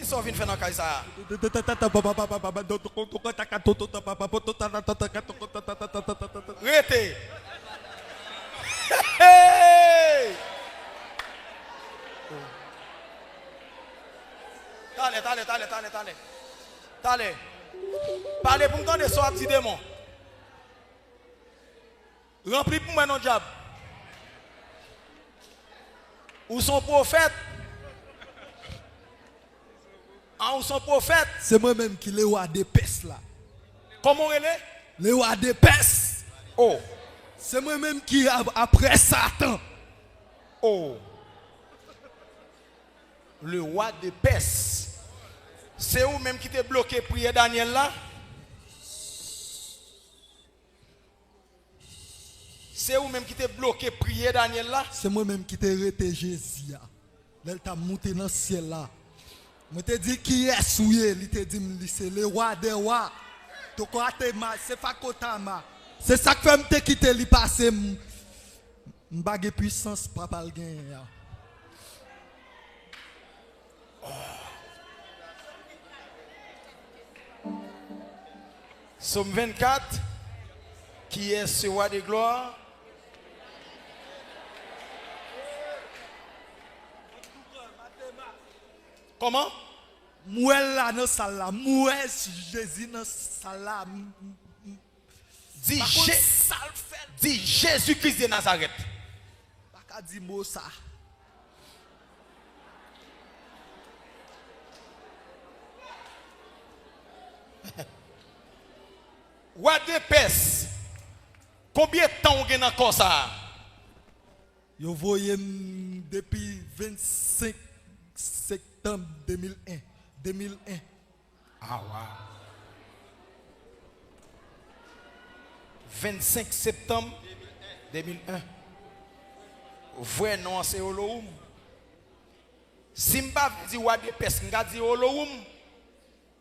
Qui sont venus faire dans le ça? Rete. Hey! Allez. Parlez pour me donner ce petit démon. Remplis pour moi non diable. Où sont prophètes? Où sont prophètes? C'est moi-même qui le roi des pestes là. Comment on est? Le roi des pestes. Oh. C'est moi-même qui après Satan. Oh. Le roi des pestes. C'est vous même qui t'es bloqué prier Daniel là? C'est vous même qui t'es bloqué prier Daniel là? C'est moi-même qui t'ai arrêté Jésus. Là, il t'a monté dans le ciel là. Je te dis qui est souillé, il te dit c'est le roi des rois. C'est Fakotama. C'est ça que fait me quitter li passer m'bague puissance papa le gagne. Somme 24, qui est ce roi de gloire? Comment? Moi là dans salle là, moi Jésus dans salle là. Dis Jésus-Christ de Nazareth. Pas dire mot ça. Roi de Perse. Combien de temps on gagne encore ça? Yo voyé depuis 25 septembre 2001. 2001. Ah ouais. 25 septembre 2001. Vrai non c'est Olohoum. Si m'pa di roi de Perse, m'ga di Olohoum.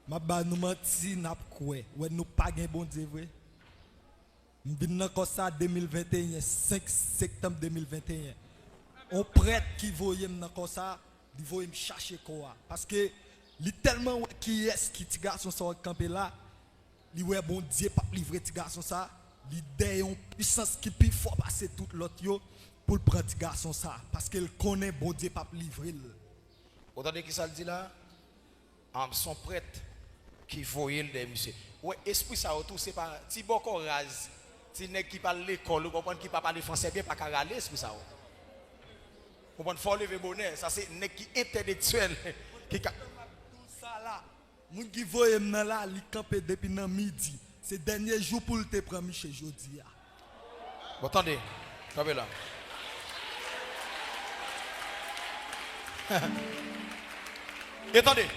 Ma ba nous menti n'a quoi. Ouais nous pas gain bon Dieu vrai. M'vinn comme ça 2021 5 septembre 2021. On prêtre qui voyait m'nan comme ça, il voyait me chercher quoi parce que li tellement qui est qui ti garçon ça camper là, li ouais bon Dieu pas livrer ti garçon ça, li dé une puissance qui plus fort passer tout l'autre yo pour le prendre ti garçon ça parce qu'il connaît bon Dieu pas livrer. Vous entendez qui ça le dit là? Son prêtre qui voyait le monsieur. Ouais, esprit ça autour c'est pas ti boko raz. Ti nèg qui parle l'école, vous comprenez qui pas parler français bien pas ka râler esprit ça. Vous comprenez faut lever bonnet, ça c'est nèg qui intellectuel qui tout ça là. Moun qui voyait m'nan là, li camper depuis nan midi. C'est dernier jour pour le te prendre chez jodi. Vous attendez. Campez là. Attendez.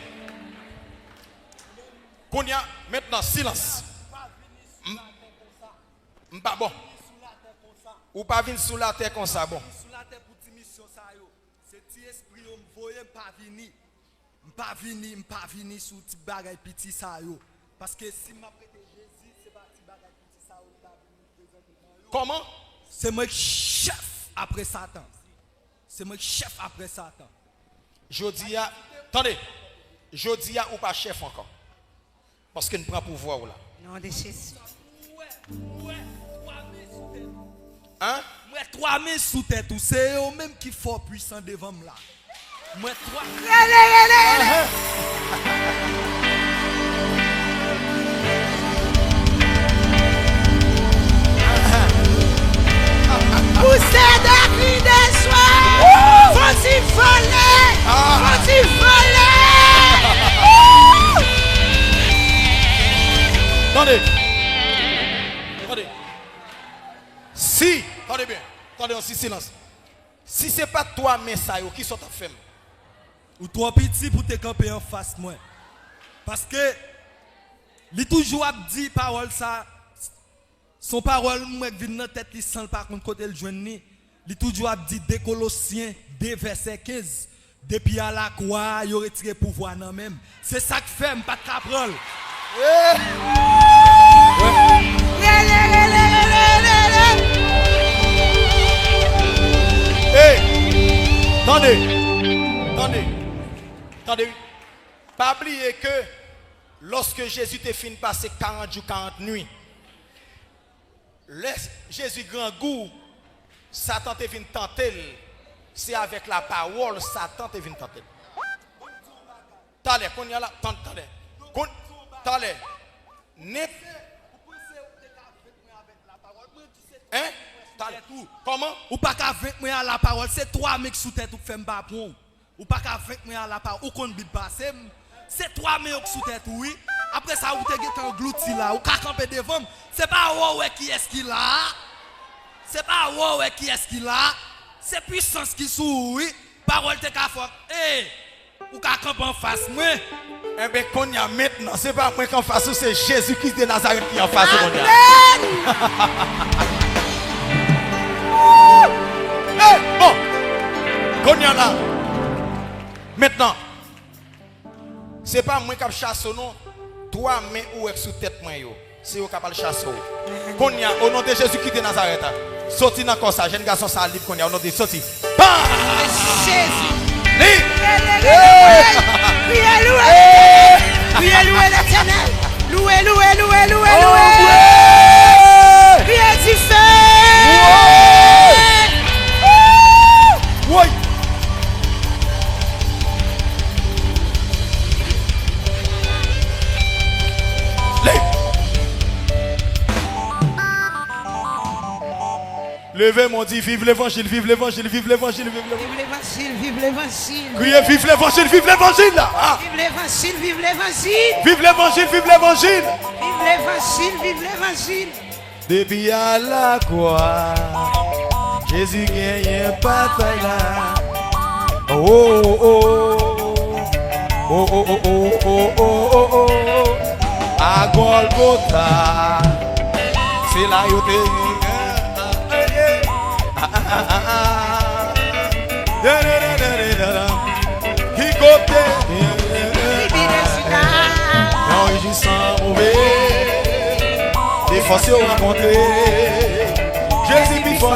Kounia, maintenant silence. M'pas bon. Ou pas venir sous la terre comme ça bon. Sous la terre pour ti mission ça yo. C'est ti esprit yo m'voye m'pas venir sous ti bagay petit ça yo. Parce que si m'a prêté Jésus, c'est pas ti bagay petit ça yo t'a présenter. Comment? C'est moi chef après Satan. C'est moi chef après Satan. Jodia, attendez. Jodia ou pas chef encore. Parce que nous prenons pouvoir là. Non, de Jésus. Hein? Moi 3000 sous tête tout c'est eux même qui fort puissant devant moi là. Moi 3. Poussez des cris de soir. Faut-y voler. Faut-y voler. Attendez. Attendez. Si, attendez bien. Attendez aussi silence. Si c'est pas toi mais ça yo qui sont en femme. Ou trop petit pour te camper en face moi. Parce que il toujours a dit parole ça son parole moi qui vient dans tête li sans par contre côté le joindre il toujours a dit des Colossiens 2 verset 15 depuis à la croix il retiré pouvoir nan même. C'est ça que fait pas capable. Hey, attendez. Pas oublier que lorsque Jésus te fin passer 40 jours, 40 nuits, Jésus grand goût, Satan te vient tenter. C'est avec la parole, Satan te vient tenter. T'allez, qu'on y a là, t'allez. Net. Hein? Comment? Ou pas qu'à 20 moi à la parole, c'est trois mecs sous tête ou fait m'ba pour. Ou pas qu'à 20 moi à la parole, ou qu'on bit passer. C'est trois mecs sous tête oui. Après ça ou te get englouti là, ou ka camper devant. C'est pas ouais qui est-ce qu'il a. C'est pas ouais qui est-ce qu'il a. C'est puissance qui sous oui. Parole te ka fort. Ou ka camper en face moi. Eh bien, qu'on y a maintenant, c'est pas moi qui en face, c'est Jésus-Christ de Nazareth qui en face. Bon, qu'on y a là. Maintenant, c'est pas moi qui chasse non. Toi, mais où est sous tête moi yo. C'est vous qui parle chasse. Qu'on y a au nom de Jésus-Christ de Nazareth. Sorti dans comme ça, jeune garçon ça libre qu'on y a au nom de sorti. Jésus. Libre. Priez louer l'Éternel. Louez. Priez du feu. Oui. Levez mon dit, vive l'évangile, vive l'évangile, vive l'évangile, vive l'évangile. Vive l'évangile. Criez, vive l'évangile, vive l'évangile là. Ah. Vive l'évangile. Vive l'évangile, vive l'évangile. Vive l'évangile. Depuis à la croix, Jésus gagne un bataille là. Oh. À Golgotha, c'est là où qui côté non il sans mauvais des forces rencontrées Jésus puis fort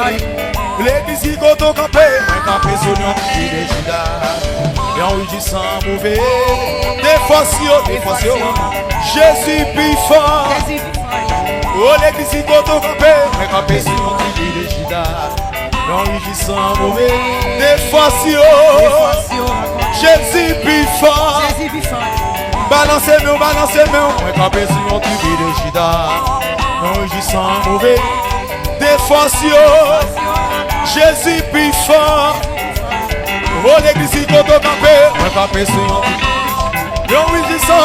l'église qui côté campé campé sur nous qui des Judas non il sans mauvais des forces Jésus puis fort oh l'église qui côté campé sur nous qui des Judas non, il sans mauvais, des forces, Jésus plus fort. Balancez-nous, moi campé sur mon tribu de Juda. Non, il sans mauvais, des forces, Jésus plus fort. Oh, l'église qui campé, moi campé sur mon tribu. Non, il sans